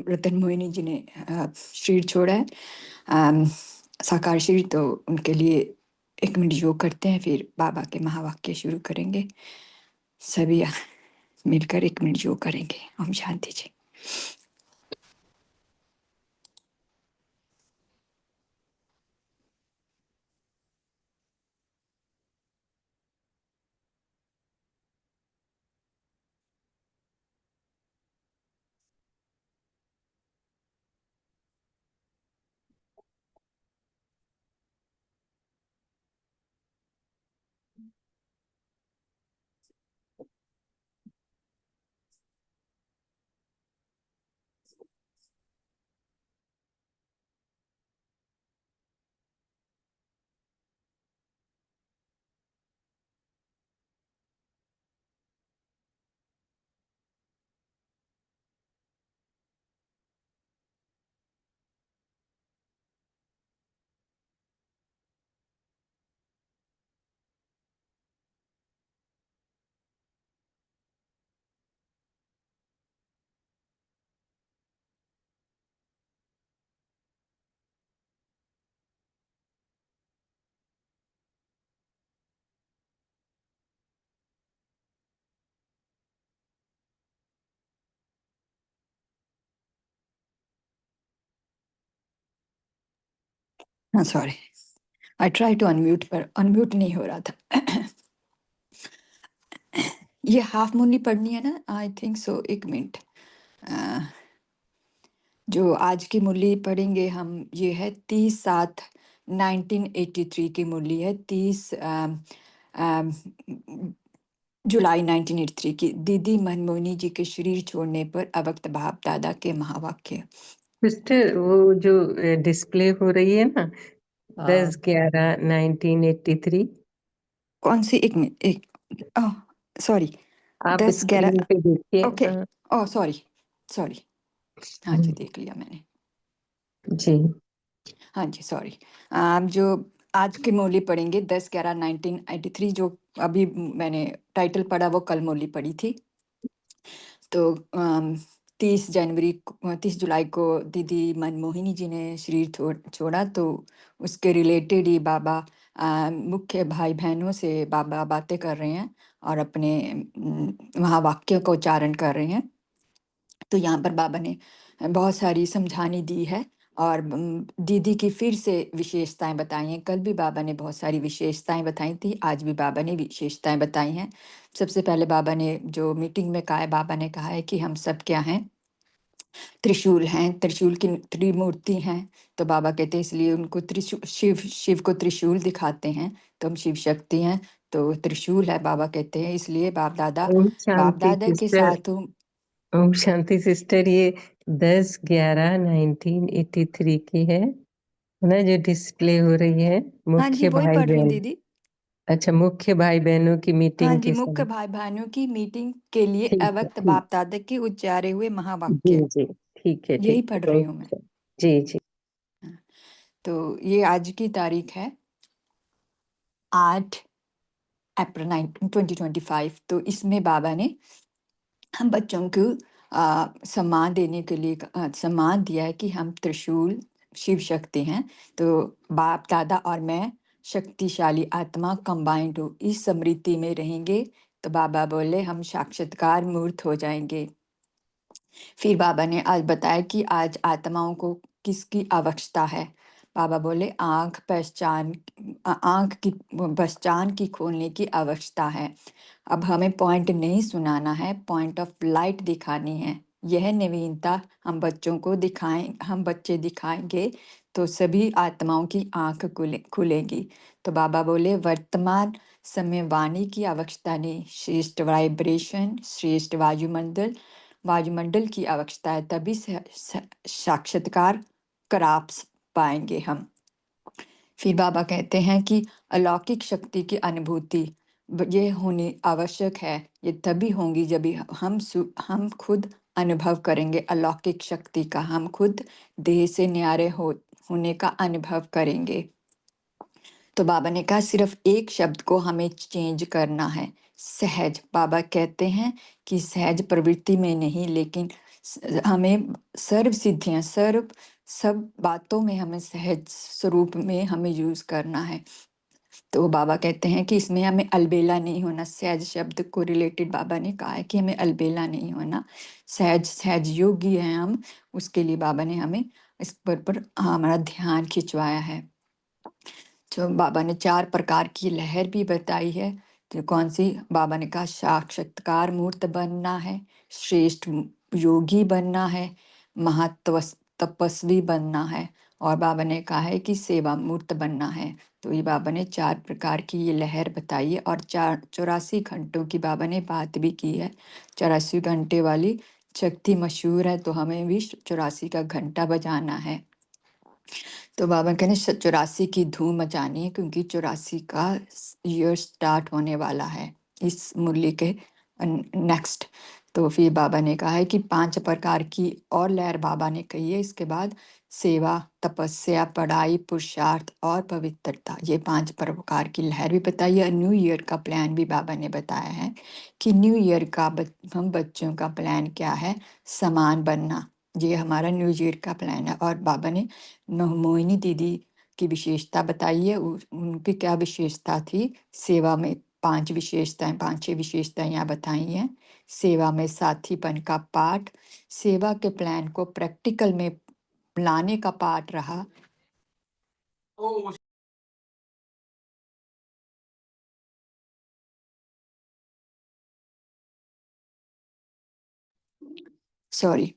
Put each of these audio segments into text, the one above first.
रतन मोहिनी जी ने शरीर छोड़ा है, अम, साकार शरीर, तो उनके लिए 1 मिनट योग करते हैं, फिर बाबा के महावाक्य शुरू करेंगे। सभी मिलकर 1 मिनट योग करेंगे। ओम शांति जी। हाँ, sorry, I try to unmute पर अनम्यूट नहीं हो रहा था। ये हाफ मुरली पढ़नी है ना, आई थिंक सो। 1 मिनट। जो आज की मुरली पढ़ेंगे हम, ये है 30/7/1983 की मुरली है। 30 जुलाई 1983 की। दीदी मनमोहनी जी के शरीर छोड़ने पर अवक्त बाप दादा के महावाक्य। सिस्टर, वो जो डिस्प्ले हो रही है ना, 10/11/1983, कौन सी? 1 मिनट, सॉरी, आप 10/11। स्क्रीन पे देखिए। Okay, oh sorry, sorry. हाँ जी, देख लिया मैंने। जी। हाँ जी, सॉरी। जो आज की मुरली पढ़ेंगे 10/11/1983, जो अभी मैंने टाइटल पढ़ा वो कल मुरली पढ़ी थी। तो 30 जुलाई को दीदी मनमोहिनी जी ने शरीर छोड़ा, तो उसके रिलेटेड ही बाबा मुख्य भाई बहनों से बाबा बातें कर रहे हैं और अपने वहाँ वाक्यों का उच्चारण कर रहे हैं। तो यहाँ पर बाबा ने बहुत सारी समझानी दी है और दीदी की फिर से विशेषताएं बताई हैं। कल भी बाबा ने बहुत सारी विशेषताएं बताई थी, आज भी बाबा ने विशेषताएं बताई हैं। सबसे पहले बाबा ने जो मीटिंग में कहा है, बाबा ने कहा है कि हम सब क्या हैं? त्रिशूल हैं, त्रिशूल की त्रिमूर्ति हैं। तो बाबा कहते हैं इसलिए उनको शिव शिव को त्रिशूल दिखाते हैं, तो हम शिव शक्ति हैं। तो त्रिशूल है, बाबा कहते हैं, इसलिए ओम बाप शांति दादा के सिस्टर। साथ हूँ। ओम शांति सिस्टर, ये 10/11/1983 की है ना, जो डिस्प्ले हो रही है हाँ जी, मुख्य वही भाई पढ़ रही हूँ बहन। दीदी। अच्छा, मुख्य भाई बहनों की हाँ मीटिंग जी, के मुख्य साथ। भाई बहनों की मीटिंग के लिए ठीक है, अवक्त ठीक। बाप दादा के उच्चारे हुए जी महावाक्य। जी, ठीक है, यही ठीक है, पढ़ रही हूँ मैं। ओके। जी जी। हाँ, तो ये आज की तारीख है 8 अप्रैल 2025। तो इसमें बाबा ने हम बच्चों को सम्मान देने के लिए सम्मान दिया है कि हम त्रिशूल शिव शक्ति हैं। तो बाप दादा और मैं शक्तिशाली आत्मा कंबाइंड हो इस समृद्धि में रहेंगे। तो बाबा बोले हम साक्षात्कार मूर्त हो जाएंगे। फिर बाबा ने आज बताया कि आज आत्माओं को किसकी आवश्यकता है। बाबा बोले आंख की पहचान की खोलने की आवश्यकता है। अब हमें पॉइंट नहीं सुनाना है, पॉइंट ऑफ लाइट दिखानी है। यह नवीनता हम बच्चे दिखाएंगे, तो सभी आत्माओं की आंख खुलेगी। तो बाबा बोले वर्तमान समय वाणी की आवश्यकता नहीं, श्रेष्ठ वाइब्रेशन, श्रेष्ठ वायुमंडल की आवश्यकता है, तभी साक्षात्कार करा पाएंगे हम। फिर बाबा कहते हैं कि अलौकिक शक्ति की अनुभूति ये होनी आवश्यक है। ये तभी होंगी जब हम खुद अनुभव करेंगे अलौकिक शक्ति का। हम खुद देह से न्यारे होने का अनुभव करेंगे। तो बाबा ने कहा सिर्फ एक शब्द को हमें चेंज करना है, सहज। बाबा कहते हैं कि सहज प्रवृत्ति में नहीं, लेकिन हमें सर्व सिद्धियां सब बातों में हमें सहज स्वरूप में हमें यूज करना है। तो बाबा कहते हैं कि इसमें हमें अलबेला नहीं होना। सहज शब्द को रिलेटेड बाबा ने कहा है कि हमें अलबेला नहीं होना, सहज सहज योगी हैं हम। उसके लिए बाबा ने हमें इस पर हमारा ध्यान खिंचवाया है। जो बाबा ने 4 प्रकार की लहर भी बताई है। तो कौन सी? बाबा ने कहा साक्षात्कार मूर्त बनना है, श्रेष्ठ योगी बनना है, तपस्वी बनना है, और बाबा ने कहा है कि सेवा मूर्त बनना है। तो ये बाबा ने 4 प्रकार की ये लहर बताई है। और 84 घंटों की बाबा ने बात भी की है। 84 घंटे वाली शक्ति मशहूर है, तो हमें भी 84 का घंटा बजाना है। तो बाबा कहने 84 की धूम मचानी है, क्योंकि 84 का ईयर स्टार्ट होने वाला है इस मुरली के नेक्स्ट। तो फिर बाबा ने कहा है कि 5 प्रकार की और लहर बाबा ने कही है इसके बाद। सेवा, तपस्या, पढ़ाई, पुरुषार्थ और पवित्रता, ये 5 प्रकार की लहर भी बताई है। न्यू ईयर का प्लान भी बाबा ने बताया है कि न्यू ईयर का हम बच्चों का प्लान क्या है? समान बनना, ये हमारा न्यू ईयर का प्लान है। और बाबा ने मोहिनी दीदी की विशेषता बताई है। उनकी क्या विशेषता थी? सेवा में 5 विशेषताएं, 5-6 विशेषताएं यहाँ बताई हैं। सेवा में साथीपन का पाठ, सेवा के प्लान को प्रैक्टिकल में लाने का पाठ रहा। सॉरी,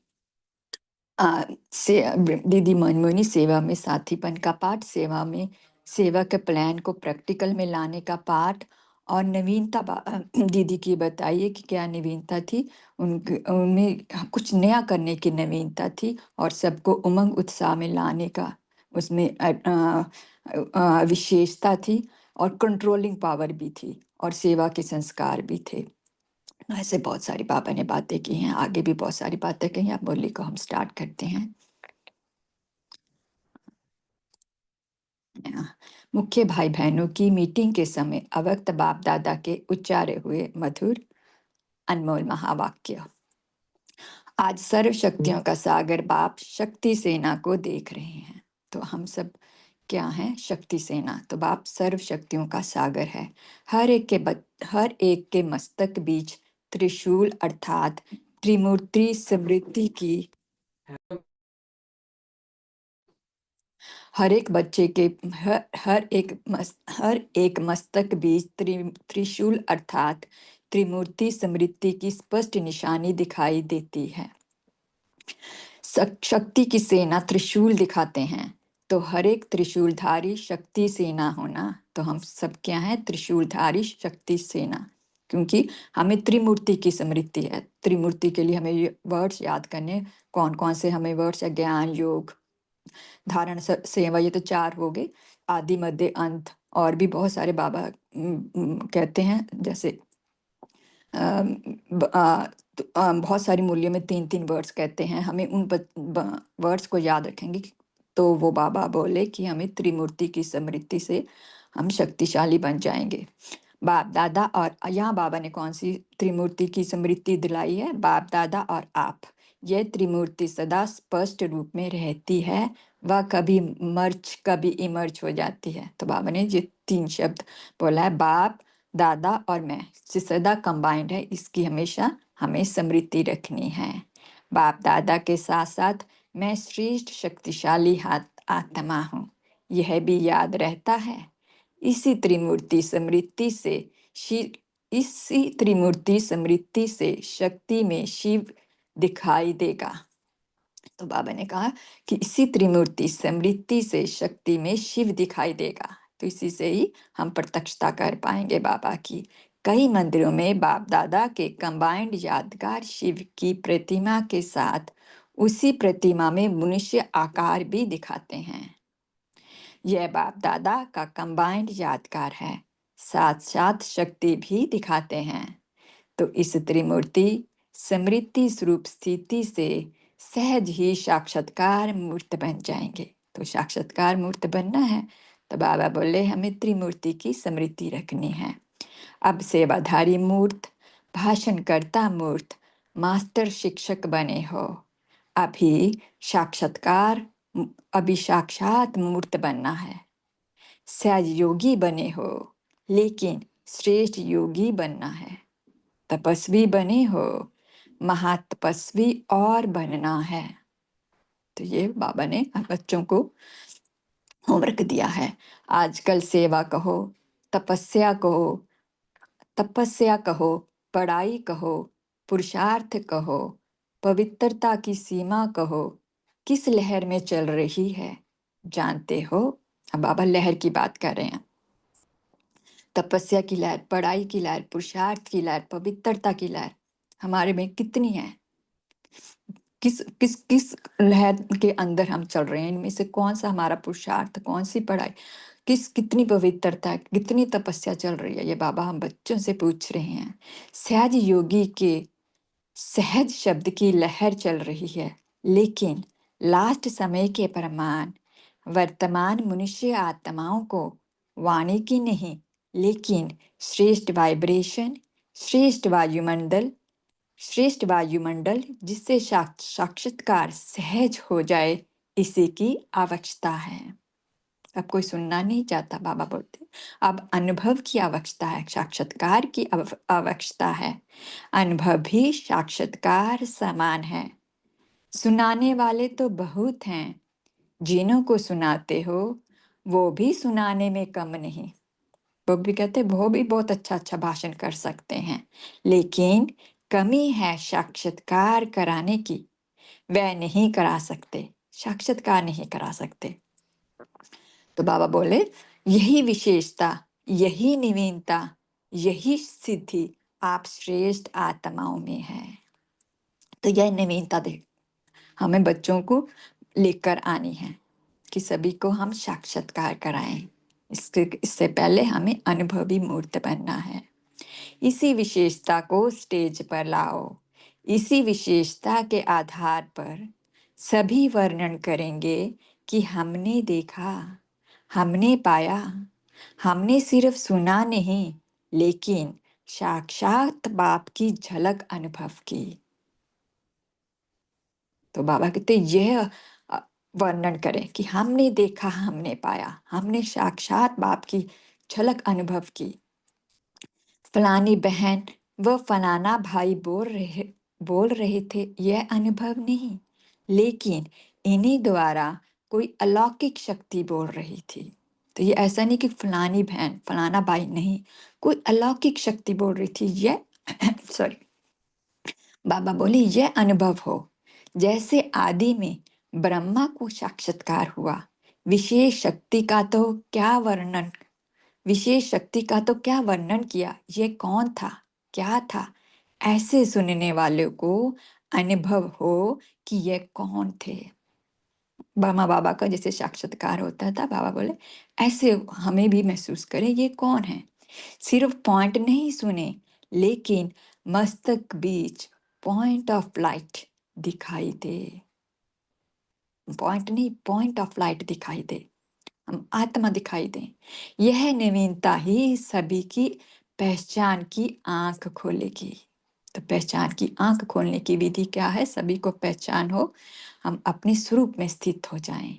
दीदी मनमोहनी, सेवा में साथीपन का पाठ, सेवा के प्लान को प्रैक्टिकल में लाने का पाठ। और नवीनता दीदी की बताइए कि क्या नवीनता थी? उनमें कुछ नया करने की नवीनता थी, और सबको उमंग उत्साह में लाने का उसमें विशेषता थी। और कंट्रोलिंग पावर भी थी, और सेवा के संस्कार भी थे। ऐसे बहुत सारी बाबा ने बातें की हैं, आगे भी बहुत सारी बातें कही। आप मुरली को हम स्टार्ट करते हैं। मुख्य भाई बहनों की मीटिंग के समय अवक्त बाप दादा के उच्चारे हुए मधुर अनमोल महावाक्य। आज सर्व शक्तियों का सागर बाप शक्ति सेना को देख रहे हैं। तो हम सब क्या हैं? शक्ति सेना। तो बाप सर्व शक्तियों का सागर है। हर एक के मस्तक बीच त्रिशूल अर्थात त्रिमूर्ति स्मृति की, हर एक बच्चे के हर एक मस्तक बीच त्रिशूल अर्थात त्रिमूर्ति स्मृति की स्पष्ट निशानी दिखाई देती है। शक्ति की सेना त्रिशूल दिखाते हैं, तो हर एक त्रिशूलधारी शक्ति सेना होना। तो हम सब क्या हैं? त्रिशूलधारी शक्ति सेना, क्योंकि हमें त्रिमूर्ति की स्मृति है। त्रिमूर्ति के लिए हमें ये वर्ड्स याद करने। कौन कौन से हमें वर्ड्स है? ज्ञान, योग, धारण, सेवा, ये तो 4 हो गए। आदि, मध्य, अंत। और भी बहुत सारे बाबा कहते हैं, जैसे बहुत सारी मूल्यों में 3-3 वर्ड्स कहते हैं। हमें उन वर्ड्स को याद रखेंगे। तो वो बाबा बोले कि हमें त्रिमूर्ति की स्मृति से हम शक्तिशाली बन जाएंगे। बाप दादा, और यहाँ बाबा ने कौन सी त्रिमूर्ति की स्मृति दिलाई है? बाप दादा और आप। यह त्रिमूर्ति सदा स्पष्ट रूप में रहती है, वह कभी इमर्ज हो जाती है। तो बाबा ने ये 3 शब्द बोला है, बाप दादा और मैं, जो सदा कंबाइंड है, इसकी हमेशा हमें स्मृति रखनी है। बाप दादा के साथ साथ मैं श्रेष्ठ शक्तिशाली आत्मा हूँ, यह भी याद रहता है। इसी त्रिमूर्ति स्मृति से शिव इसी त्रिमूर्ति स्मृति से शक्ति में शिव दिखाई देगा। तो बाबा ने कहा कि इसी त्रिमूर्ति स्मृति से शक्ति में शिव दिखाई देगा। तो इसी से ही हम प्रत्यक्षता कर पाएंगे बाबा की। कई मंदिरों में बाप दादा के कंबाइंड यादगार शिव की प्रतिमा के साथ उसी प्रतिमा में मनुष्य आकार भी दिखाते हैं। यह बाप दादा का कंबाइंड यादगार है, साथ साथ शक्ति भी दिखाते हैं। तो इस त्रिमूर्ति स्मृति स्वरूप स्थिति से सहज ही साक्षात्कार मूर्त बन जाएंगे। तो साक्षात्कार मूर्त बनना है, तो बाबा बोले हमें त्रिमूर्ति की स्मृति रखनी है। अब सेवाधारी मूर्त, भाषणकर्ता मूर्त, मास्टर शिक्षक बने हो, अभी साक्षात्कार अभी साक्षात मूर्त बनना है। सहज योगी बने हो, लेकिन श्रेष्ठ योगी बनना है। तपस्वी बने हो, महातपस्वी और बनना है। तो ये बाबा ने बच्चों को होमवर्क दिया है। आजकल सेवा कहो, तपस्या कहो, तपस्या कहो, पढ़ाई कहो, पुरुषार्थ कहो, पवित्रता की सीमा कहो, किस लहर में चल रही है जानते हो? अब बाबा लहर की बात कर रहे हैं। तपस्या की लहर, पढ़ाई की लहर, पुरुषार्थ की लहर, पवित्रता की लहर हमारे में कितनी है? किस किस किस लहर के अंदर हम चल रहे हैं? इनमें से कौन सा हमारा पुरुषार्थ, कौन सी पढ़ाई, कितनी पवित्रता, कितनी तपस्या चल रही है? ये बाबा हम बच्चों से पूछ रहे हैं। सहज योगी के सहज शब्द की लहर चल रही है, लेकिन लास्ट समय के प्रमाण वर्तमान मनुष्य आत्माओं को वाणी की नहीं, लेकिन श्रेष्ठ वाइब्रेशन, श्रेष्ठ वायुमंडल जिससे साक्षात्कार सहज हो जाए, इसी की आवश्यकता है। अब कोई सुनना नहीं चाहता, बाबा बोलते अब अनुभव की आवश्यकता है, साक्षात्कार की आवश्यकता है। अनुभव भी साक्षात्कार समान है। सुनाने वाले तो बहुत हैं, जिन्हों को सुनाते हो वो भी सुनाने में कम नहीं। वो भी कहते वो भी बहुत अच्छा अच्छा भाषण कर सकते हैं, लेकिन कमी है साक्षात्कार कराने की। वह नहीं करा सकते, साक्षात्कार नहीं करा सकते। तो बाबा बोले यही विशेषता, यही नवीनता, यही सिद्धि आप श्रेष्ठ आत्माओं में है। तो यह नवीनता दे हमें बच्चों को लेकर आनी है कि सभी को हम साक्षात्कार कराएं। इससे पहले हमें अनुभवी मूर्त बनना है। इसी विशेषता को स्टेज पर लाओ। इसी विशेषता के आधार पर सभी वर्णन करेंगे कि हमने देखा, हमने पाया, हमने सिर्फ सुना नहीं, लेकिन साक्षात बाप की झलक अनुभव की। तो बाबा कहते यह वर्णन करें कि हमने देखा, हमने पाया, हमने साक्षात बाप की झलक अनुभव की। फलानी बहन व फलाना भाई बोल रहे थे, यह अनुभव नहीं, लेकिन इन्हीं द्वारा कोई अलौकिक शक्ति बोल रही थी। तो ये ऐसा नहीं कि फलानी बहन फलाना भाई, नहीं, कोई अलौकिक शक्ति बोल रही थी। यह सॉरी, बाबा बोले यह अनुभव हो जैसे आदि में ब्रह्मा को साक्षात्कार हुआ। विशेष शक्ति का तो क्या वर्णन, विशेष शक्ति का तो क्या वर्णन किया। ये कौन था, क्या था? ऐसे सुनने वाले को अनुभव हो कि ये कौन थे। ब्रह्मा बाबा का जैसे साक्षात्कार होता था, बाबा बोले ऐसे हमें भी महसूस करें ये कौन है। सिर्फ पॉइंट नहीं सुने, लेकिन मस्तक बीच पॉइंट ऑफ लाइट दिखाई दे। पॉइंट नहीं, पॉइंट ऑफ लाइट दिखाई दे, हम आत्मा दिखाई दें। यह नवीनता ही सभी की पहचान की आंख खोलेगी। तो पहचान की आंख खोलने की विधि क्या है? सभी को पहचान हो, हम अपने स्वरूप में स्थित हो जाएं।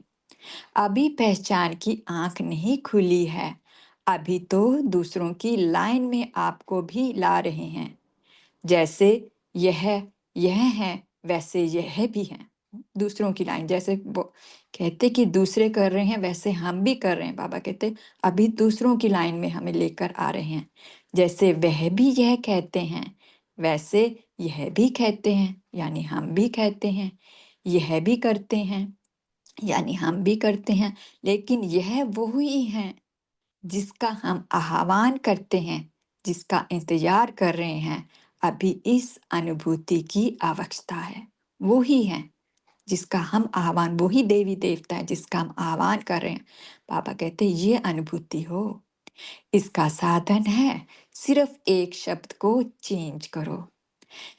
अभी पहचान की आंख नहीं खुली है, अभी तो दूसरों की लाइन में आपको भी ला रहे हैं। जैसे यह यह है, वैसे यह भी है। दूसरों की लाइन, जैसे वो कहते कि दूसरे कर रहे हैं, वैसे हम भी कर रहे हैं। बाबा कहते अभी दूसरों की लाइन में हमें लेकर आ रहे हैं। जैसे वह भी यह कहते हैं, वैसे यह भी कहते हैं, यानी हम भी कहते हैं। यह भी करते हैं, यानी हम भी करते हैं। लेकिन यह वो ही है जिसका हम आह्वान करते हैं, जिसका इंतजार कर रहे हैं। अभी इस अनुभूति की आवश्यकता है। वो ही है जिसका हम आह्वान, वो ही देवी देवता है जिसका हम आह्वान कर रहे हैं। पापा कहते हैं ये अनुभूति हो, इसका साधन है सिर्फ एक शब्द को चेंज करो।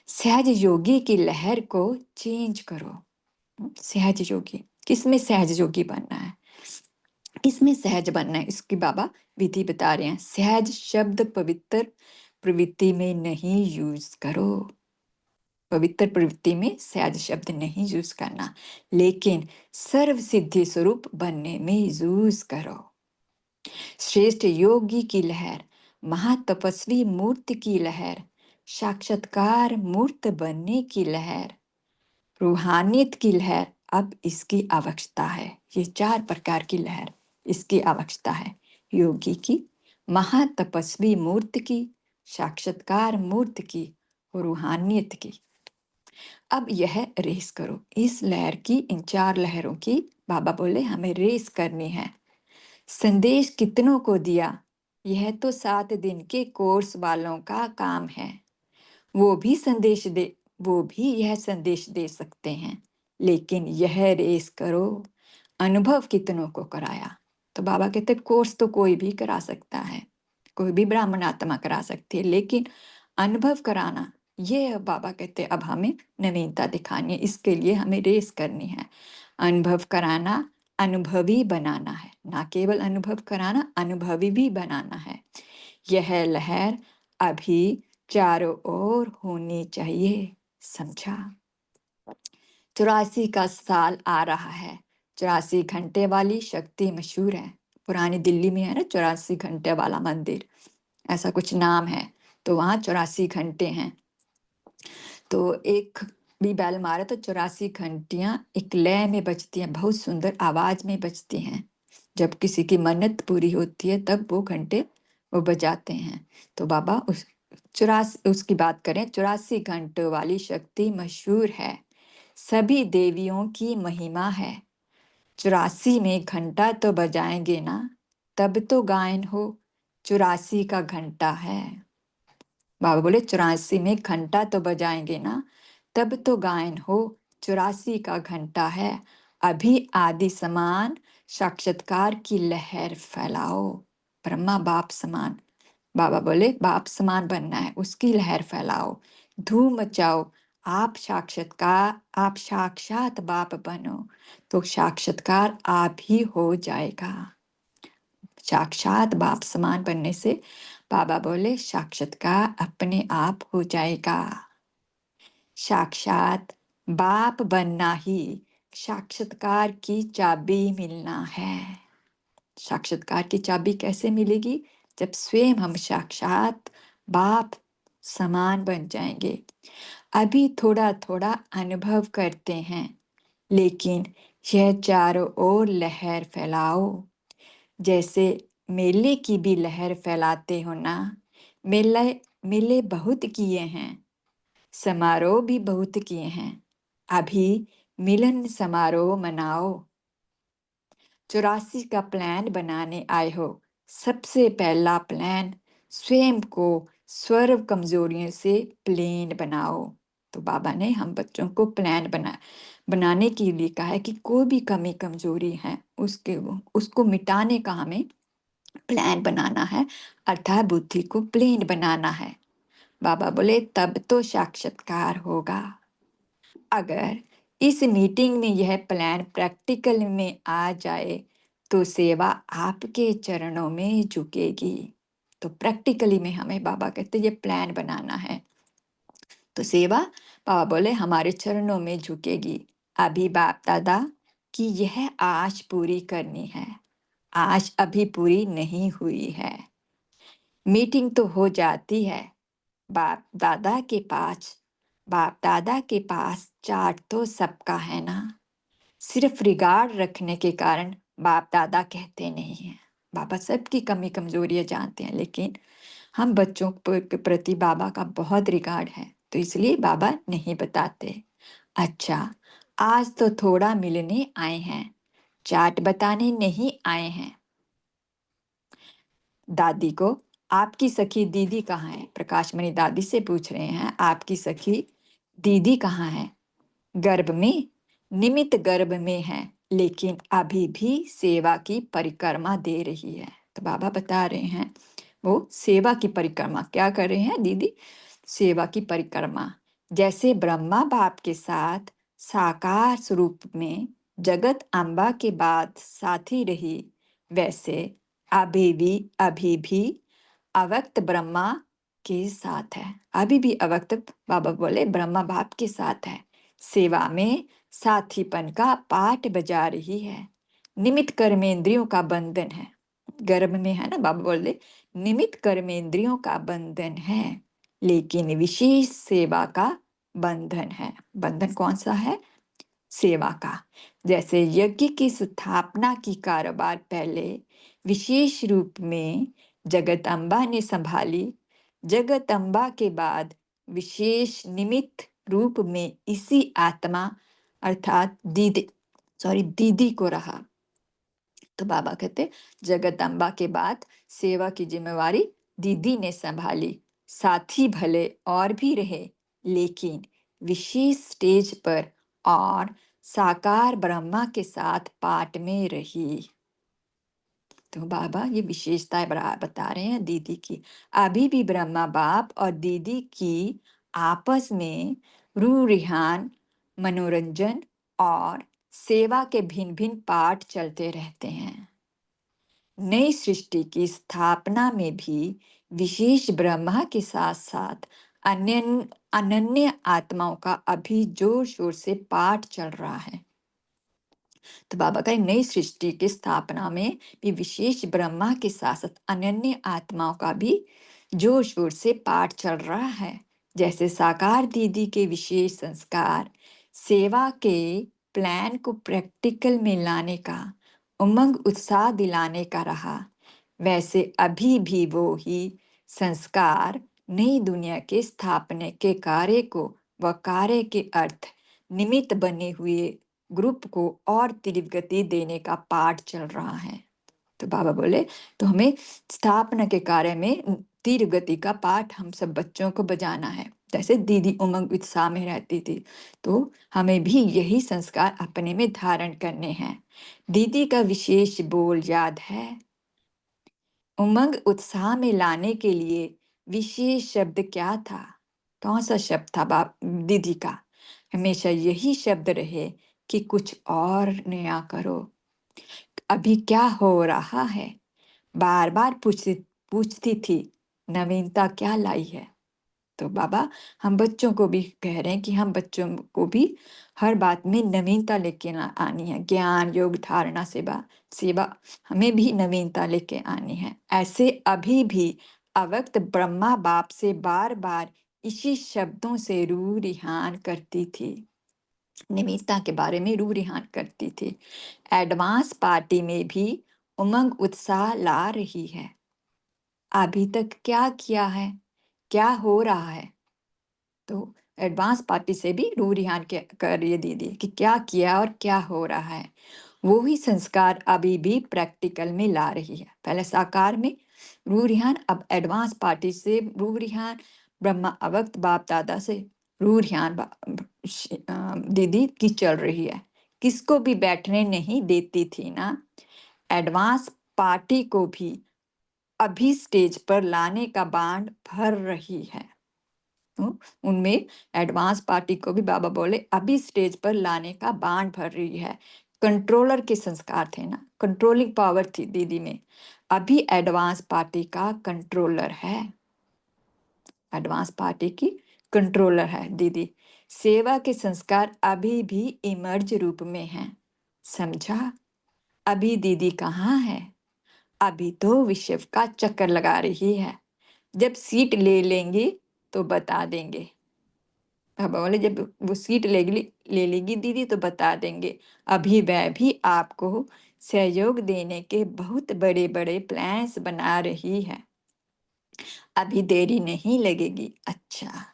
सहज योगी की लहर को चेंज करो। सहज योगी, किसमें सहज योगी बनना है, किसमें सहज बनना है, इसकी बाबा विधि बता रहे हैं। सहज शब्द पवित्र प्रवृत्ति में नहीं यूज करो। पवित्र प्रवृत्ति में सहज शब्द नहीं यूज करना, लेकिन सर्व सिद्धि स्वरूप बनने में यूज करो। श्रेष्ठ योगी की लहर, महातपस्वी मूर्ति की लहर, साक्षात्कार मूर्त बनने की लहर, रूहानियत की लहर, अब इसकी आवश्यकता है। ये 4 प्रकार की लहर इसकी आवश्यकता है। योगी की, महातपस्वी मूर्ति की, साक्षात्कार मूर्ति की, रूहानियत की। अब यह रेस करो। इस लहर की, इन 4 लहरों की बाबा बोले हमें रेस करनी है। संदेश कितनों को दिया, यह तो 7 दिन के कोर्स वालों का काम है। वो भी संदेश दे वो भी यह संदेश दे सकते हैं, लेकिन यह रेस करो, अनुभव कितनों को कराया। तो बाबा कहते कोर्स तो कोई भी करा सकता है, कोई भी ब्राह्मण आत्मा करा सकती है, लेकिन अनुभव कराना, ये अब बाबा कहते अब हमें नवीनता दिखानी है। इसके लिए हमें रेस करनी है। अनुभव कराना, अनुभवी बनाना है, ना केवल अनुभव कराना, अनुभवी भी बनाना है। यह लहर अभी चारों ओर होनी चाहिए, समझा। 84 का साल आ रहा है। 84 घंटे वाली शक्ति मशहूर है। पुरानी दिल्ली में है ना 84 घंटे वाला मंदिर, ऐसा कुछ नाम है। तो वहाँ 84 घंटे हैं। तो एक भी बैल मारे तो 84 घंटियां एक लय में बजती हैं, बहुत सुंदर आवाज में बजती हैं। जब किसी की मन्नत पूरी होती है तब वो घंटे वो बजाते हैं। तो बाबा उस 84 उसकी बात करें, 84 घंटों वाली शक्ति मशहूर है, सभी देवियों की महिमा है। 84 में घंटा तो बजाएंगे ना, तब तो गायन हो, 84 का घंटा है। बाबा बोले 84 में घंटा तो बजाएंगे ना, तब तो गायन हो, 84 का घंटा है। अभी आदि समान साक्षात्कार की लहर फैलाओ। ब्रह्मा बाप समान, बाबा बोले बाप समान बनना है, उसकी लहर फैलाओ, धूम मचाओ। आप साक्षात बाप बनो तो साक्षात्कार आप ही हो जाएगा। साक्षात बाप समान बनने से बाबा बोले साक्षात्कार अपने आप हो जाएगा। साक्षात बाप बनना ही साक्षात्कार की चाबी मिलना है। साक्षात्कार की चाबी कैसे मिलेगी? जब स्वयं हम साक्षात बाप समान बन जाएंगे। अभी थोड़ा थोड़ा अनुभव करते हैं, लेकिन यह चारों ओर लहर फैलाओ। जैसे मेले की भी लहर फैलाते हो ना। मेले मेले बहुत किए हैं, समारोह भी बहुत किए हैं, अभी मिलन समारोह मनाओ। 84 का प्लान बनाने आए हो। सबसे पहला प्लान स्वयं को स्वर्व कमजोरियों से प्लेन बनाओ। तो बाबा ने हम बच्चों को प्लान बनाने के लिए कहा है कि कोई भी कमी कमजोरी है उसको मिटाने का हमें प्लान बनाना है, अर्थात बुद्धि को प्लेन बनाना है। बाबा बोले तब तो साक्षात्कार होगा। अगर इस मीटिंग में यह प्लान प्रैक्टिकल में आ जाए तो सेवा आपके चरणों में झुकेगी। तो प्रैक्टिकली में हमें बाबा कहते ये प्लान बनाना है, तो सेवा बाबा बोले हमारे चरणों में झुकेगी। अभी बाप दादा की यह आश पूरी करनी है, आश अभी पूरी नहीं हुई है। मीटिंग तो हो जाती है, बाप दादा के पास बाप दादा के पास चार्ट तो सबका है ना। सिर्फ रिगार्ड रखने के कारण बाप दादा कहते नहीं हैं। बाबा सबकी कमी कमजोरियां जानते हैं, लेकिन हम बच्चों के प्रति बाबा का बहुत रिगार्ड है, तो इसलिए बाबा नहीं बताते। अच्छा, आज तो थोड़ा मिलने आए हैं, चार्ट बताने नहीं आए हैं। दादी को आपकी सखी दीदी कहाँ है? प्रकाश मणि दादी से पूछ रहे हैं, आपकी सखी दीदी कहाँ है? गर्भ में, निमित गर्भ में है, लेकिन अभी भी सेवा की परिक्रमा दे रही है। तो बाबा बता रहे हैं वो सेवा की परिक्रमा क्या कर रहे हैं दीदी? सेवा की परिक्रमा। जैसे ब्रह्मा बाप के साथ साकार स्वरूप में जगत अम्बा के बाद साथी रही, वैसे अभी भी अव्यक्त ब्रह्मा के साथ है। अभी भी अवक्त बाबा बोले ब्रह्मा बाप के साथ है। सेवा में साथीपन का पाठ बजा रही है। निमित्त कर्मेंद्रियों का बंधन है। गर्भ में है ना, बाबा बोले निमित्त कर्मेंद्रियों का बंधन है, लेकिन विशेष सेवा का बंधन है। बंधन कौन सा है? सेवा का। जैसे यज्ञ की स्थापना की कारोबार पहले विशेष रूप में जगदम्बा ने संभाली, जगदम्बा के बाद विशेष निमित्त रूप में इसी आत्मा अर्थात दीदी को रहा। तो बाबा कहते जगदम्बा के बाद सेवा की जिम्मेवारी दीदी ने संभाली। साथी भले और भी रहे, लेकिन विशेष स्टेज पर और साकार ब्रह्मा के साथ पाठ में रही। तो बाबा ये विशेषताएं बता रहे हैं दीदी की। अभी भी ब्रह्मा बाप और दीदी की आपस में रू रिहान, मनोरंजन और सेवा के भिन्न भिन्न पाठ चलते रहते हैं। नई सृष्टि की स्थापना में भी विशेष ब्रह्मा के साथ साथ अन्य अनन्य आत्माओं का अभी जोर शोर से पाठ चल रहा है। तो बाबा का नई सृष्टि की स्थापना में भी विशेष ब्रह्मा के साथ साथ अनन्य आत्माओं का भी जोर शोर से पाठ चल रहा है। जैसे साकार दीदी के विशेष संस्कार सेवा के प्लान को प्रैक्टिकल में लाने का उमंग उत्साह दिलाने का रहा, वैसे अभी भी वो ही संस्कार नई दुनिया के स्थापने के कार्य को व कार्य के अर्थ निमित्त बने हुए ग्रुप को और तीव्र गति देने का पाठ चल रहा है। तो बाबा बोले तो हमें स्थापना के कार्य में तीव्र गति का पाठ हम सब बच्चों को बजाना है। जैसे दीदी उमंग उत्साह में रहती थी, तो हमें भी यही संस्कार अपने में धारण करने हैं। दीदी का विशेष बोल याद है? उमंग उत्साह में लाने के लिए विशेष शब्द क्या था? कौन सा शब्द था बाप दीदी का? हमेशा यही शब्द रहे कि कुछ और नया करो। अभी क्या हो रहा है? बार बार पूछती थी नवीनता क्या लाई है। तो बाबा हम बच्चों को भी कह रहे हैं कि हम बच्चों को भी हर बात में नवीनता लेके आनी है। ज्ञान योग धारणा सेवा सेवा हमें भी नवीनता लेके आनी है। ऐसे अभी भी अवक्त ब्रह्मा बाप से बार बार इसी शब्दों से रू रिहान करती थी, नवीनता के बारे में रू रिहान करती थी। एडवांस पार्टी में भी उमंग उत्साह ला रही है। अभी तक क्या किया है, क्या हो रहा है? तो एडवांस पार्टी से भी रू रिहान कर रही है दीदी कि क्या किया और क्या हो रहा है। वो ही संस्कार अभी भी प्रैक्टिकल में ला रही है। पहले साकार में रू रिहान, अब एडवांस पार्टी से रू रिहान, ब्रह्मा अवक्त बाप दादा से रू रिहान दीदी की चल रही है। किसको भी बैठने नहीं देती थी ना। एडवांस पार्टी को भी अभी स्टेज पर लाने का बांड भर रही है। तो उनमें एडवांस पार्टी को भी बाबा बोले अभी स्टेज पर लाने का बांड भर रही है। कंट्रोलर के संस्कार थे ना, कंट्रोलिंग पावर थी दीदी में। अभी एडवांस पार्टी का कंट्रोलर है, एडवांस पार्टी की कंट्रोलर है दीदी। सेवा के संस्कार अभी भी इमर्ज रूप में हैं। समझा? अभी दीदी कहाँ है? अभी तो विश्व का चक्कर लगा रही है। जब सीट ले लेंगी तो बता देंगे। पापा बोले जब वो सीट ले लेगी दीदी तो बता देंगे। अभी वह भी आपको सहयोग देने के बहुत बड़े बड़े प्लान्स बना रही है। अभी देरी नहीं लगेगी। अच्छा,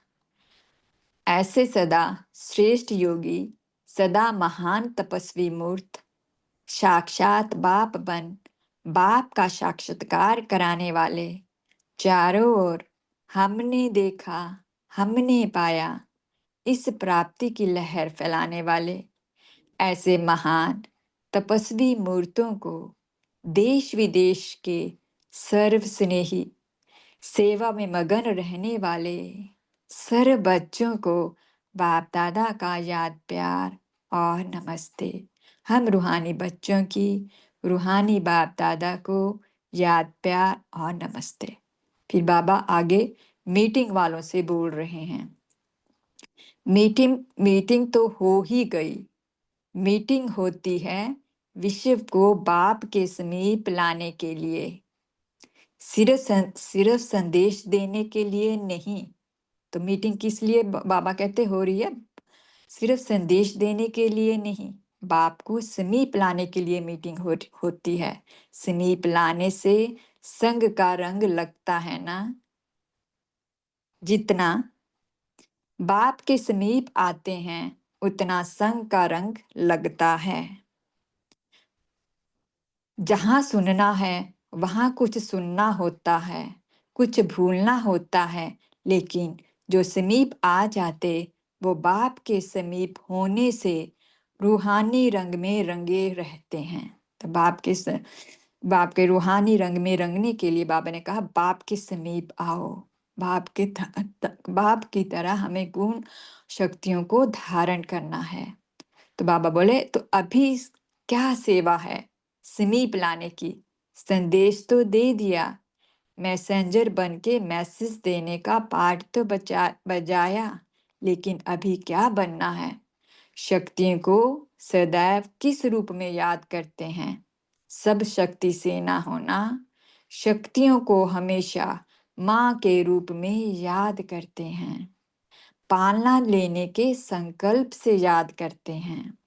ऐसे सदा श्रेष्ठ योगी, सदा महान तपस्वी मूर्त, साक्षात बाप बन बाप का साक्षात्कार कराने वाले, चारों ओर हमने देखा हमने पाया इस प्राप्ति की लहर फैलाने वाले, ऐसे महान तपस्वी मूर्तों को देश विदेश के सर्व स्नेही सेवा में मगन रहने वाले सर्व बच्चों को बाप दादा का याद प्यार और नमस्ते। हम रूहानी बच्चों की रूहानी बाप दादा को याद प्यार और नमस्ते। फिर बाबा आगे मीटिंग वालों से बोल रहे हैं। मीटिंग मीटिंग तो हो ही गई। मीटिंग होती है विश्व को बाप के समीप लाने के लिए, सिर्फ संदेश देने के लिए नहीं। तो मीटिंग किस लिए बाबा कहते हो रही है? सिर्फ संदेश देने के लिए नहीं, बाप को समीप लाने के लिए मीटिंग होती है। समीप लाने से संग का रंग लगता है ना। जितना बाप के समीप आते हैं उतना संग का रंग लगता है। जहाँ सुनना है वहाँ कुछ सुनना होता है, कुछ भूलना होता है, लेकिन जो समीप आ जाते वो बाप के समीप होने से रूहानी रंग में रंगे रहते हैं। तो बाप के रूहानी रंग में रंगने के लिए बाबा ने कहा बाप के समीप आओ। बाप की तरह हमें गुण शक्तियों को धारण करना है। तो बाबा बोले तो अभी क्या सेवा है समीप लाने की? संदेश तो दे दिया, मैसेंजर बन के मैसेज देने का पाठ तो बजाया, लेकिन अभी क्या बनना है? शक्तियों को सदैव किस रूप में याद करते हैं? सब शक्ति से ना होना, शक्तियों को हमेशा माँ के रूप में याद करते हैं, पालना लेने के संकल्प से याद करते हैं।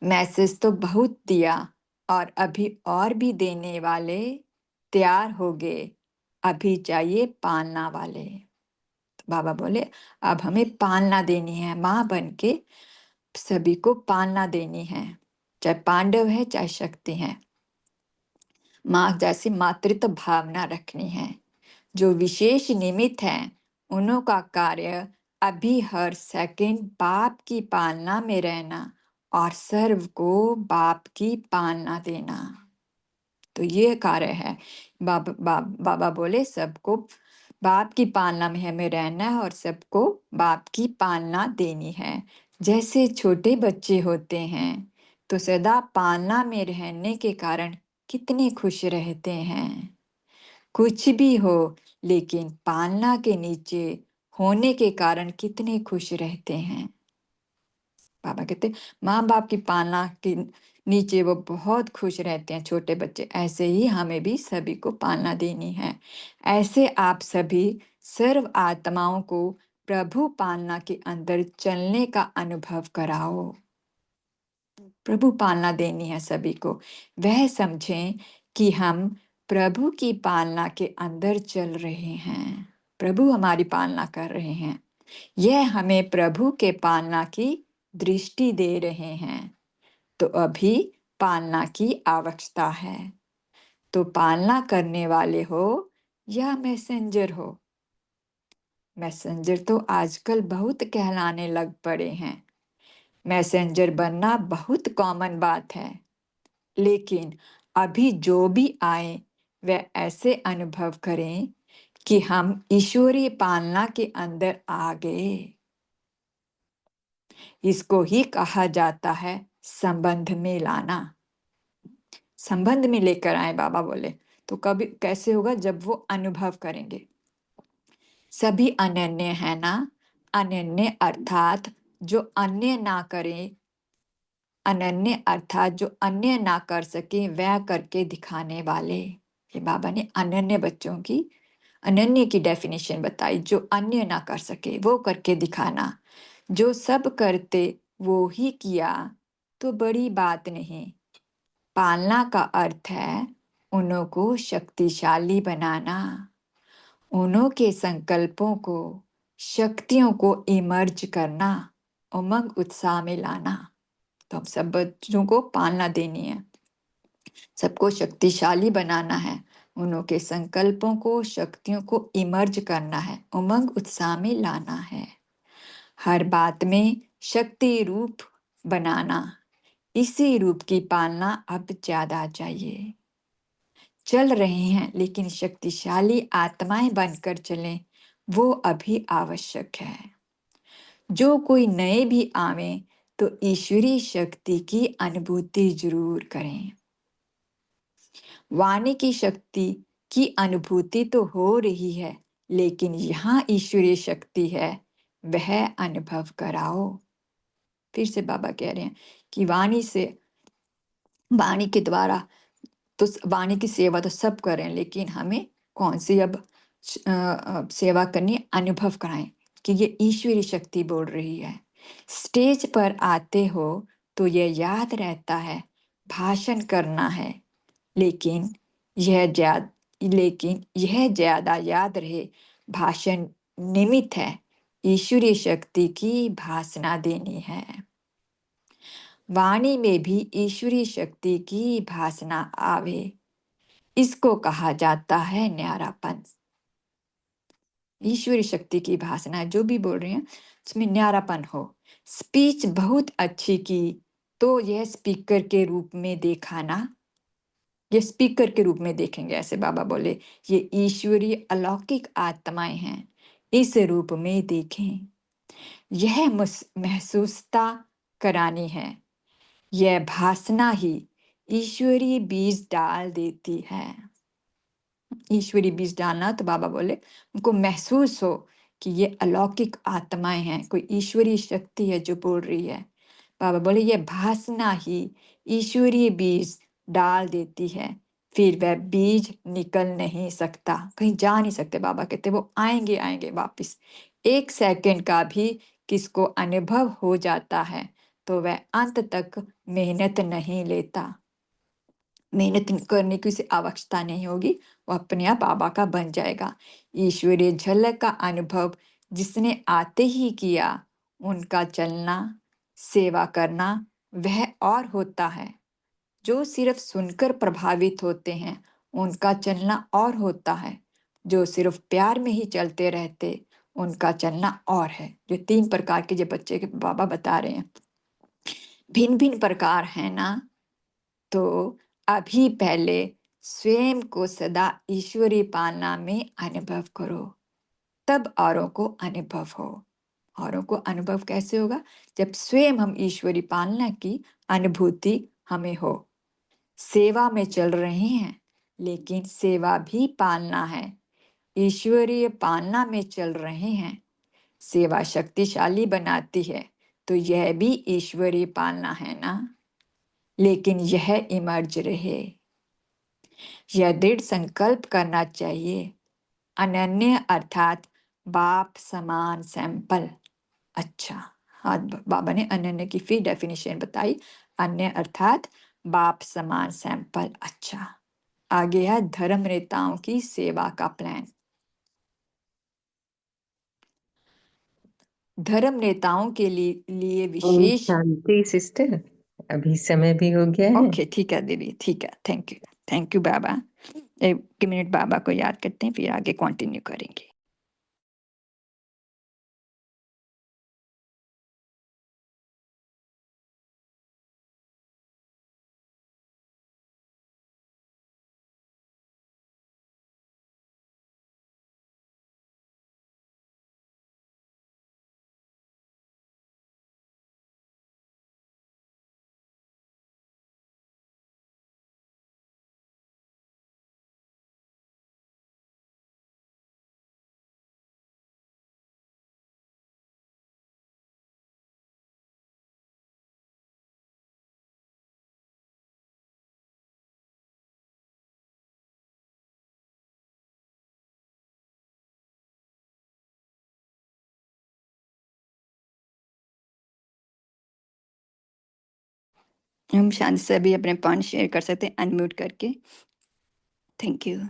मैसेज तो बहुत दिया और अभी और भी देने वाले तैयार हो गए, अभी चाहिए पालना वाले। तो बाबा बोले अब हमें पालना देनी है, माँ बन के सभी को पालना देनी है, चाहे पांडव है चाहे शक्ति है। माँ जैसी मातृत्व भावना रखनी है। जो विशेष निमित्त हैं उन्हों का कार्य अभी हर सेकंड बाप की पालना में रहना और सर्व को बाप की पालना देना। तो ये कार्य है। बाबा बोले सबको बाप की पालना में हमें रहना है और सबको बाप की पालना देनी है। जैसे छोटे बच्चे होते हैं तो सदा पालना में रहने के कारण कितने खुश रहते हैं। कुछ भी हो, लेकिन पालना के नीचे होने के कारण कितने खुश रहते हैं। बाबा कहते माँ बाप की पालना के नीचे वो बहुत खुश रहते हैं छोटे बच्चे। ऐसे ही हमें भी सभी को पालना देनी है। ऐसे आप सभी सर्व आत्माओं को प्रभु पालना के अंदर चलने का अनुभव कराओ। प्रभु पालना देनी है सभी को। वह समझें कि हम प्रभु की पालना के अंदर चल रहे हैं, प्रभु हमारी पालना कर रहे हैं। यह हमें प्रभु के पालना की दृष्टि दे रहे हैं। तो अभी पालना की आवश्यकता है। तो पालना करने वाले हो या मैसेंजर हो। मैसेंजर तो आजकल बहुत कहलाने लग पड़े हैं। मैसेंजर बनना बहुत कॉमन बात है, लेकिन अभी जो भी आए वह ऐसे अनुभव करें कि हम ईश्वरीय पालना के अंदर आ गए। इसको ही कहा जाता है संबंध में लाना। संबंध में लेकर आए बाबा बोले। तो कभी कैसे होगा? जब वो अनुभव करेंगे। सभी अनन्य है ना। अनन्य अर्थात जो अन्य ना करे, अनन्य अर्थात जो अन्य ना कर सके वह करके दिखाने वाले। ये बाबा ने अनन्य बच्चों की अनन्य की डेफिनेशन बताई। जो अन्य ना कर सके वो करके दिखाना। जो सब करते वो ही किया तो बड़ी बात नहीं। पालना का अर्थ है उन्हों को शक्तिशाली बनाना, उन्हों के संकल्पों को, शक्तियों को इमर्ज करना, उमंग उत्साह में लाना। तो हम सब बच्चों को पालना देनी है, सबको शक्तिशाली बनाना है, उन्हों के संकल्पों को, शक्तियों को इमर्ज करना है, उमंग उत्साह में लाना है। हर बात में शक्ति रूप बनाना। इसी रूप की पालना अब ज्यादा चाहिए। चल रहे हैं लेकिन शक्तिशाली आत्माएं बनकर चलें, वो अभी आवश्यक है। जो कोई नए भी आवे तो ईश्वरी शक्ति की अनुभूति जरूर करें। वाणी की शक्ति की अनुभूति तो हो रही है, लेकिन यहाँ ईश्वरीय शक्ति है, वह अनुभव कराओ। फिर से बाबा कह रहे हैं कि वाणी के द्वारा तो वाणी की सेवा तो सब करें, लेकिन हमें कौन सी अब सेवा करनी है? अनुभव कराएं कि ये ईश्वरी शक्ति बोल रही है। स्टेज पर आते हो तो ये याद रहता है, भाषण करना है, लेकिन यह ज्यादा याद रहे, भाषण निमित्त है, ईश्वरीय शक्ति की भाषणा देनी है। वाणी में भी ईश्वरीय शक्ति की भाषणा आवे, इसको कहा जाता है न्यारापन। ईश्वरी शक्ति की भाषणा जो भी बोल रहे हैं उसमें न्यारापन हो। स्पीच बहुत अच्छी की तो यह स्पीकर के रूप में देखा ना, ये स्पीकर के रूप में देखेंगे, ऐसे बाबा बोले। ये ईश्वरीय अलौकिक आत्माएं हैं, इस रूप में देखें। यह महसूसता करानी है, यह भाषणा ही ईश्वरीय बीज डाल देती है। ईश्वरी बीज डालना, तो बाबा बोले उनको महसूस हो कि ये अलौकिक आत्माएं हैं, कोई ईश्वरीय शक्ति है जो बोल रही है। बाबा बोले ये भासना ही ईश्वरीय बीज डाल देती है, फिर वह बीज निकल नहीं सकता, कहीं जा नहीं सकते। बाबा कहते वो आएंगे आएंगे वापिस। 1 सेकंड का भी किसको अनुभव हो जाता है तो वह अंत तक मेहनत नहीं लेता। मेहनत करने की उसे आवश्यकता नहीं होगी, वो अपने आप बाबा का बन जाएगा। ईश्वरीय झलक का अनुभव जिसने आते ही किया, उनका चलना, सेवा करना वह और होता है। जो सिर्फ सुनकर प्रभावित होते हैं, उनका चलना और होता है। जो सिर्फ प्यार में ही चलते रहते, उनका चलना और है। जो 3 प्रकार के जो बच्चे के बाबा बता रहे हैं, भिन्न भिन्न प्रकार है ना। तो अभी पहले स्वयं को सदा ईश्वरी पालना में अनुभव करो, तब औरों को अनुभव हो। औरों को अनुभव कैसे होगा? जब स्वयं हम ईश्वरी पालना की अनुभूति हमें हो। सेवा में चल रहे हैं, लेकिन सेवा भी पालना है। ईश्वरीय पालना में चल रहे हैं, सेवा शक्तिशाली बनाती है, तो यह भी ईश्वरीय पालना है ना। लेकिन यह इमर्ज रहे, यह दृढ़ संकल्प करना चाहिए। अनन्य अर्थात बाप समान सैंपल। अच्छा, हाँ, बाबा ने अनन्य की फिर डेफिनेशन बताई। अन्य अर्थात बाप समान सैंपल। अच्छा, आगे है धर्म नेताओं की सेवा का प्लान। धर्म नेताओं के लिए ओम विशेष। शांति सिस्टर, अभी समय भी हो गया है। ओके, ठीक है दीदी, ठीक है, thank you. Thank you Baba. 1 minute Baba को याद करते हैं, फिर आगे कंटिन्यू करेंगे। हम शांति से भी अपने पॉइंट शेयर कर सकते हैं अनम्यूट करके। Thank you.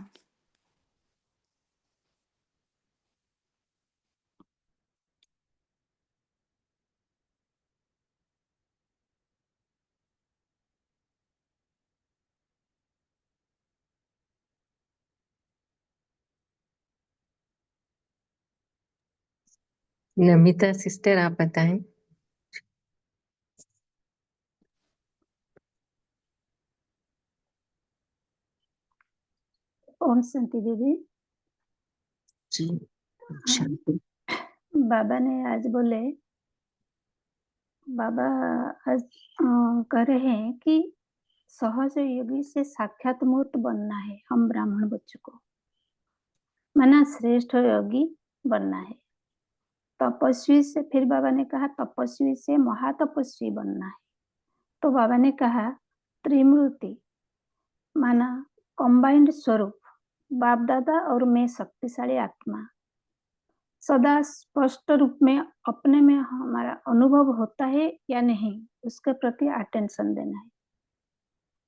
नमिता सिस्टर, आप बताएं। ओम शांति दीदी। जी, शांति। बाबा ने आज बोले, बाबा आज कह रहे हैं कि सहज योगी से साक्षात मूर्त बनना है हम ब्राह्मण बच्चों को। माना श्रेष्ठ योगी बनना है। तपस्वी से, फिर बाबा ने कहा तपस्वी से महातपस्वी बनना है। तो बाबा ने कहा त्रिमूर्ति माना कंबाइंड स्वरूप, बाप दादा और मैं शक्तिशाली आत्मा सदा स्पष्ट रूप में अपने में हमारा अनुभव होता है या नहीं, उसके प्रति अटेंशन देना है।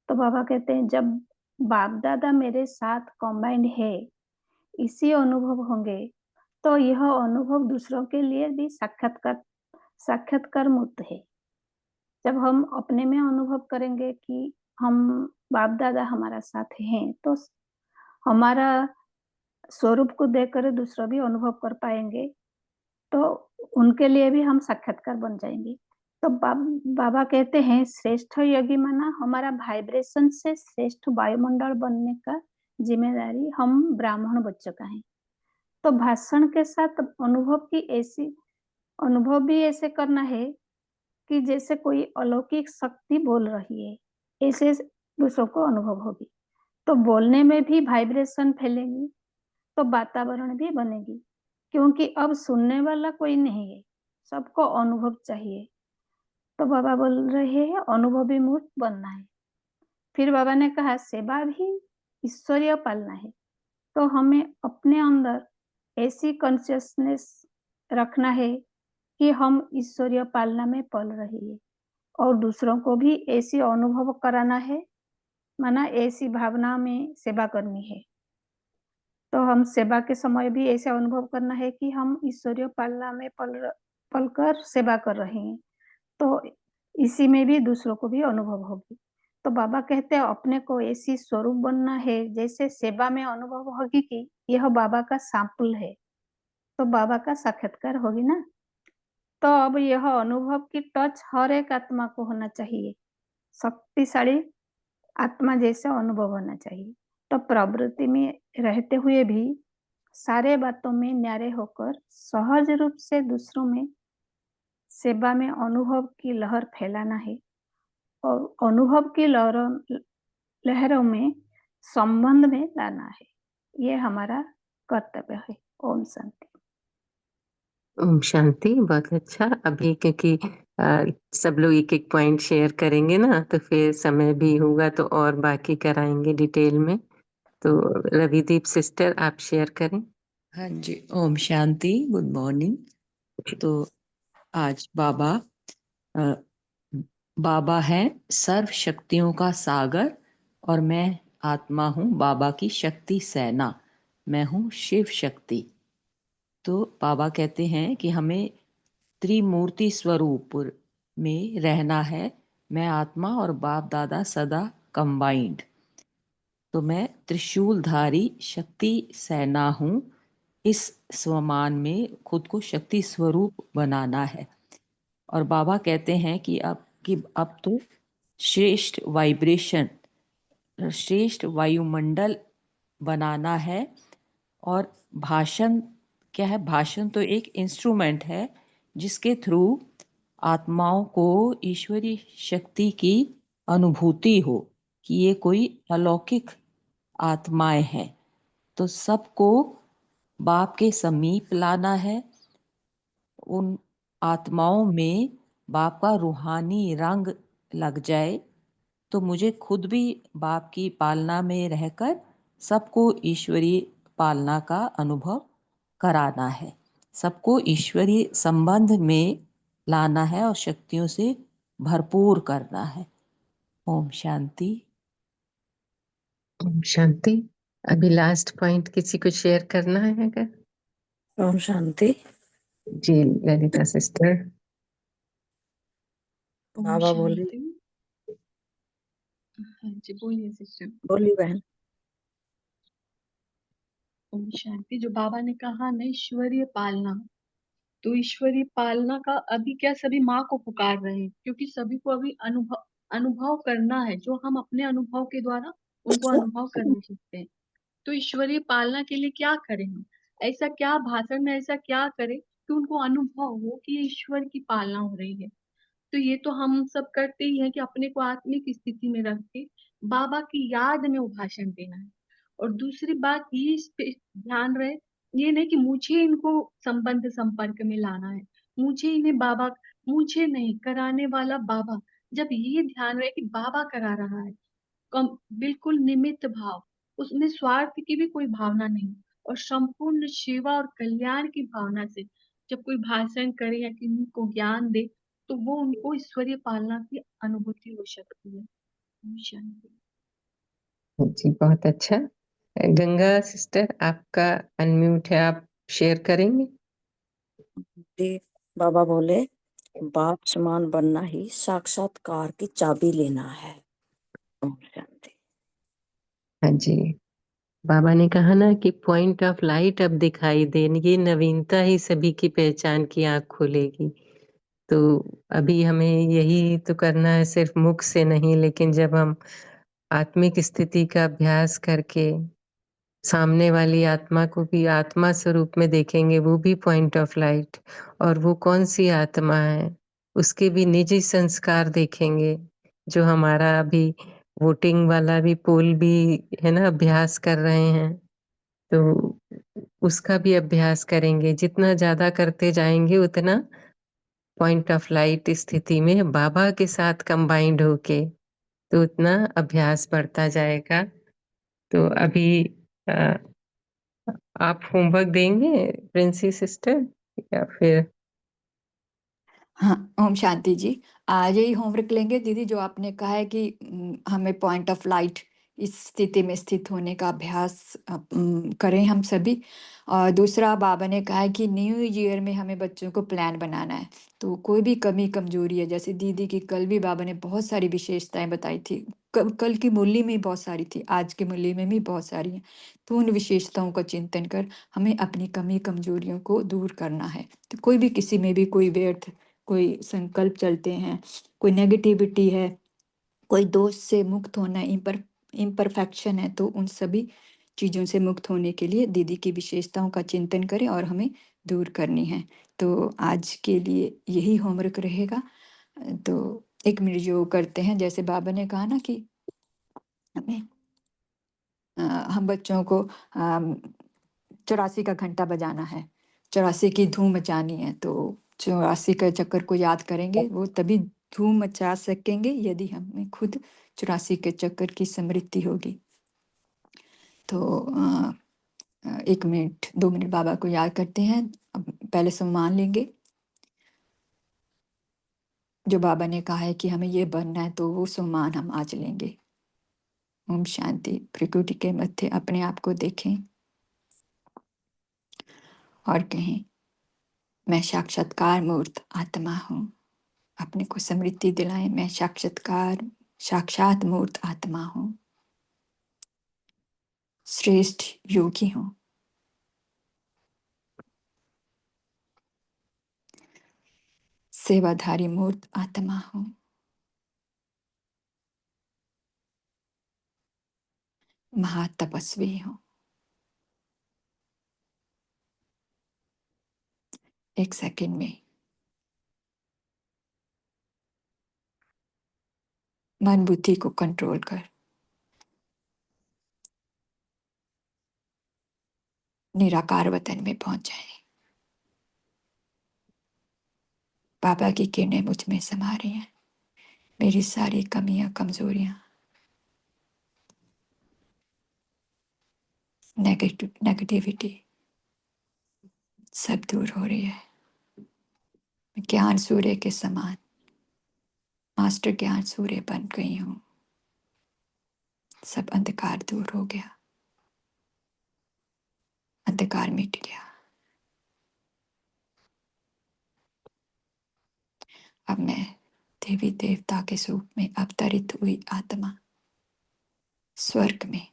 तो बाबा कहते हैं जब बाप दादा मेरे साथ कंबाइंड है, इसी अनुभव होंगे, तो यह अनुभव दूसरों के लिए भी साक्षात्कार मुक्त है। जब हम अपने में अनुभव करेंगे कि हम बाप दादा हमारा साथ हैं, तो हमारा स्वरूप को देखकर दूसरा भी अनुभव कर पाएंगे, तो उनके लिए भी हम साक्षात्कार बन जाएंगे। तो बाबा कहते हैं श्रेष्ठ योगी माना हमारा वाइब्रेशन से श्रेष्ठ वायुमंडल बनने का जिम्मेदारी हम ब्राह्मण बच्चों का है। तो भाषण के साथ अनुभव भी ऐसे करना है कि जैसे कोई अलौकिक शक्ति बोल रही है, ऐसे दूसरों को अनुभव होगी। तो बोलने में भी वाइब्रेशन फैलेगी, तो वातावरण भी बनेगी, क्योंकि अब सुनने वाला कोई नहीं है, सबको अनुभव चाहिए। तो बाबा बोल रहे हैं अनुभवी मूर्त बनना है। फिर बाबा ने कहा सेवा भी ईश्वरीय पालना है। तो हमें अपने अंदर ऐसी कॉन्शियसनेस रखना है कि हम ईश्वरीय पालना में पल रही है, और दूसरों को भी ऐसी अनुभव कराना है, माना ऐसी भावना में सेवा करनी है। तो हम सेवा के समय भी ऐसे अनुभव करना है कि हम ईश्वरीय पालना में पलकर सेवा कर रहे हैं, तो इसी में भी दूसरों को भी अनुभव होगी। तो बाबा कहते हैं अपने को ऐसी स्वरूप बनना है जैसे सेवा में अनुभव होगी कि यह बाबा का सैंपल है, तो बाबा का साक्षात्कार होगी ना। तो अब यह अनुभव की टच हर एक आत्मा को होना चाहिए, शक्तिशाली आत्मा जैसा अनुभव होना चाहिए। तो प्रवृत्ति में रहते हुए भी सारे बातों में न्यारे होकर सहज रूप से दूसरों में सेवा में अनुभव की लहर फैलाना है, और अनुभव की लहरों में संबंध में लाना है। ये हमारा कर्तव्य है। ओम शांति। ओम शांति। बहुत अच्छा। अभी क्योंकि सब लोग एक एक पॉइंट शेयर करेंगे ना, तो फिर समय भी होगा तो और बाकी कराएंगे डिटेल में। तो रविदीप सिस्टर आप शेयर करें। हाँ जी, ओम शांति, गुड मॉर्निंग। तो आज बाबा है सर्व शक्तियों का सागर, और मैं आत्मा हूँ बाबा की शक्ति सेना, मैं हूँ शिव शक्ति। तो बाबा कहते हैं कि हमें त्रिमूर्ति स्वरूप में रहना है। मैं आत्मा और बाप दादा सदा कंबाइंड। तो मैं त्रिशूलधारी शक्ति सेना हूँ। इस स्वमान में खुद को शक्ति स्वरूप बनाना है। और बाबा कहते हैं कि अब तो श्रेष्ठ वाइब्रेशन, श्रेष्ठ वायुमंडल बनाना है। और भाषण क्या है? भाषण तो एक इंस्ट्रूमेंट है जिसके थ्रू आत्माओं को ईश्वरी शक्ति की अनुभूति हो कि ये कोई अलौकिक आत्माएं हैं। तो सबको बाप के समीप लाना है। उन आत्माओं में बाप का रूहानी रंग लग जाए, तो मुझे खुद भी बाप की पालना में रहकर सबको ईश्वरीय पालना का अनुभव कराना है। सबको ईश्वरीय संबंध में लाना है और शक्तियों से भरपूर करना है। ओम शांति। ओम शांति। अभी लास्ट पॉइंट किसी को शेयर करना है क्या? ओम शांति। जी ललिता सिस्टर। ओम बाबा बोली, शांति। हाँ जी, बोलिए सिस्टर। बोली बहन। ओम शांति। जो बाबा ने कहा ना ईश्वरीय पालना, तो ईश्वरीय पालना का अभी क्या सभी माँ को पुकार रहे हैं, क्योंकि सभी को अभी अनुभव अनुभव करना है, जो हम अपने अनुभव के द्वारा उनको अनुभव कर नहीं सकते हैं। तो ईश्वरीय पालना के लिए क्या करें हम? ऐसा क्या भाषण में ऐसा क्या करें कि उनको अनुभव हो कि ये ईश्वर की पालना हो रही है। तो ये तो हम सब करते ही हैं कि अपने को आत्मिक स्थिति में रख के बाबा की याद में वो भाषण देना है। और दूसरी बात ये इस पे ध्यान रहे, ये नहीं कि मुझे इनको संबंध संपर्क में लाना है, मुझे इन्हें बाबा, मुझे नहीं, कराने वाला बाबा। जब ये ध्यान रहे कि बाबा करा रहा है, कम बिल्कुल निमित्त भाव, उसमें स्वार्थ की भी कोई भावना नहीं, और संपूर्ण सेवा और कल्याण की भावना से जब कोई भाषण करे या किसी को ज्ञान दे, तो वो उनको ईश्वरीय पालना की अनुभूति हो सकती है। ओम शांति। जी, बहुत अच्छा। गंगा सिस्टर, आपका अनम्यूट है, आप शेयर करेंगे? जी, बाबा बोले बाप समान बनना ही साक्षात्कार की चाबी लेना है। ओम शांति। हाँ जी, बाबा ने कहा ना कि पॉइंट ऑफ लाइट अब दिखाई दे, ये नवीनता ही सभी की पहचान की आँख खोलेगी। तो अभी हमें यही तो करना है, सिर्फ मुख से नहीं, लेकिन जब हम आत्मिक स्थिति का अभ्यास करके सामने वाली आत्मा को भी आत्मा स्वरूप में देखेंगे, वो भी पॉइंट ऑफ लाइट, और वो कौन-सी आत्मा है, उसके भी निजी संस्कार देखेंगे, जो हमारा अभी वोटिंग वाला भी पोल भी है ना, अभ्यास कर रहे हैं, तो उसका भी अभ्यास करेंगे। जितना ज़्यादा करते जाएँगे, उतना पॉइंट ऑफ लाइट स्थिति में बाबा के साथ कंबाइंड होके, तो उतना अभ्यास बढ़ता जाएगा। तो अभी अ आप होमवर्क देंगे प्रिंसी सिस्टर, या फिर? हाँ, ओम शांति जी। आज यही होमवर्क लेंगे दीदी, जो आपने कहा है कि हमें पॉइंट ऑफ लाइट इस स्थिति में स्थित होने का अभ्यास करें हम सभी। और दूसरा, बाबा ने कहा है कि न्यू ईयर में हमें बच्चों को प्लान बनाना है। तो कोई भी कमी कमजोरी है, जैसे दीदी की कल भी बाबा ने बहुत सारी विशेषताएं बताई थी। कल की मुरली में बहुत सारी थी, आज की मुरली में भी बहुत सारी हैं। तो उन विशेषताओं का चिंतन कर हमें अपनी कमी कमजोरियों को दूर करना है। तो कोई भी किसी में भी कोई व्यर्थ कोई संकल्प चलते हैं, कोई नेगेटिविटी है, कोई दोष से मुक्त होना, इम्परफेक्शन है, तो उन सभी चीज़ों से मुक्त होने के लिए दीदी की विशेषताओं का चिंतन करें और हमें दूर करनी है। तो आज के लिए यही होमवर्क रहेगा। तो 1 मिनट योग करते हैं, जैसे बाबा ने कहा ना कि हमें हम बच्चों को 84 का घंटा बजाना है, 84 की धूम मचानी है। तो 84 का चक्कर को याद करेंगे, वो तभी धूम मचा सकेंगे यदि हमें खुद 84 के चक्कर की स्मृति होगी। तो 1 मिनट 2 मिनट बाबा को याद करते हैं। अब पहले सम्मान लेंगे। जो बाबा ने कहा है कि हमें ये बनना है, तो वो सम्मान हम आज लेंगे। ओम शांति। प्रकृति के मध्य अपने आप को देखें और कहें, मैं साक्षात्कार मूर्त आत्मा हूँ। अपने को स्मृति दिलाएं, मैं साक्षात मूर्त आत्मा हूँ, श्रेष्ठ योगी हूँ, सेवाधारी मूर्त आत्मा हूँ, महातपस्वी हूँ। 1 सेकंड में मन बुद्धि को कंट्रोल कर निराकार वतन में पहुंच जाए। बाबा की किरणें मुझ में समा रही हैं। मेरी सारी कमियां कमजोरियां, नेगेटिविटी सब दूर हो रही है। मैं ज्ञान सूर्य के समान मास्टर ज्ञान सूर्य बन गई हूँ। सब अंधकार दूर हो गया, अंधकार मिट गया। अब मैं देवी देवता के रूप में अवतरित हुई आत्मा स्वर्ग में।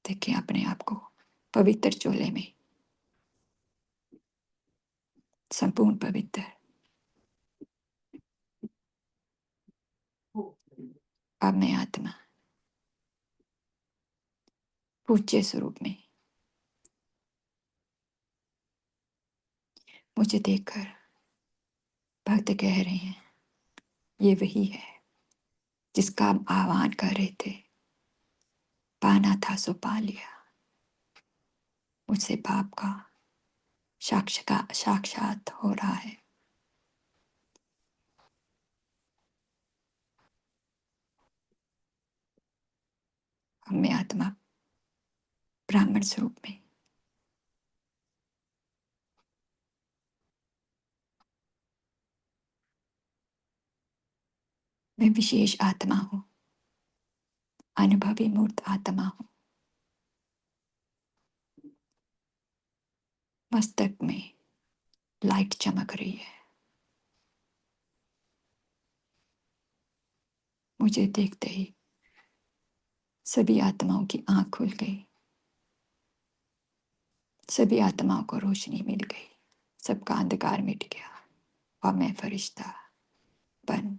देखिए अपने आप को पवित्र चोले में, संपूर्ण पवित्र। अब मैं आत्मा पूज्य स्वरूप में, मुझे देखकर भक्त कह रहे हैं, ये वही है जिसका हम आह्वान कर रहे थे, पाना था सो पा लिया। मुझसे बाप का साक्षात हो रहा है। मैं आत्मा ब्राह्मण स्वरूप में, मैं विशेष आत्मा हूँ, अनुभवी मूर्त आत्मा हूँ। मस्तक में लाइट चमक रही है। मुझे देखते ही सभी आत्माओं की आंख खुल गई, सभी आत्माओं को रोशनी मिल गई, सबका अंधकार मिट गया और मैं फरिश्ता बन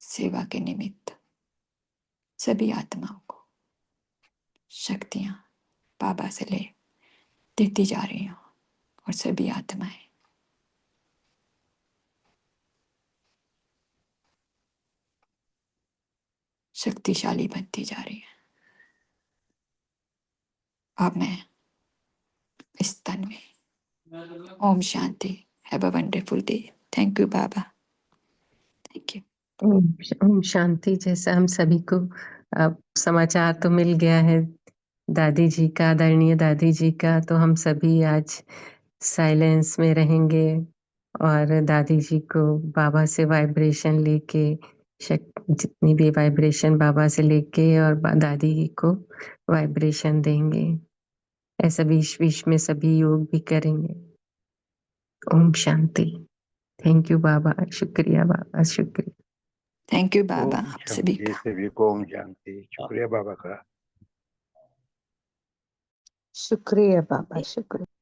सेवा के निमित्त सभी आत्माओं को शक्तियां बाबा से ले देती जा रही हूं और सभी आत्माएं शक्तिशाली बनती जा रही हैं। अब मैं इस तन में। ओम शांति। Have a wonderful day. Thank you Baba. Thank you. ओम शांति। जैसा हम सभी को समाचार तो मिल गया है दादी जी का, आदरणीय दादी जी का, तो हम सभी आज साइलेंस में रहेंगे और दादी जी को बाबा से वाइब्रेशन लेके, जितनी भी वाइब्रेशन बाबा से लेके और दादी जी को वाइब्रेशन देंगे। ऐसा बीच बीच में सभी योग भी करेंगे। ओम शांति। थैंक यू बाबा। शुक्रिया बाबा, शुक्रिया। थैंक यू बाबा ओम आप सभी शांति। का। सभी को ओम शांति। शुक्रिया बाबा का। शुक्रिया बाबा, शुक्रिया।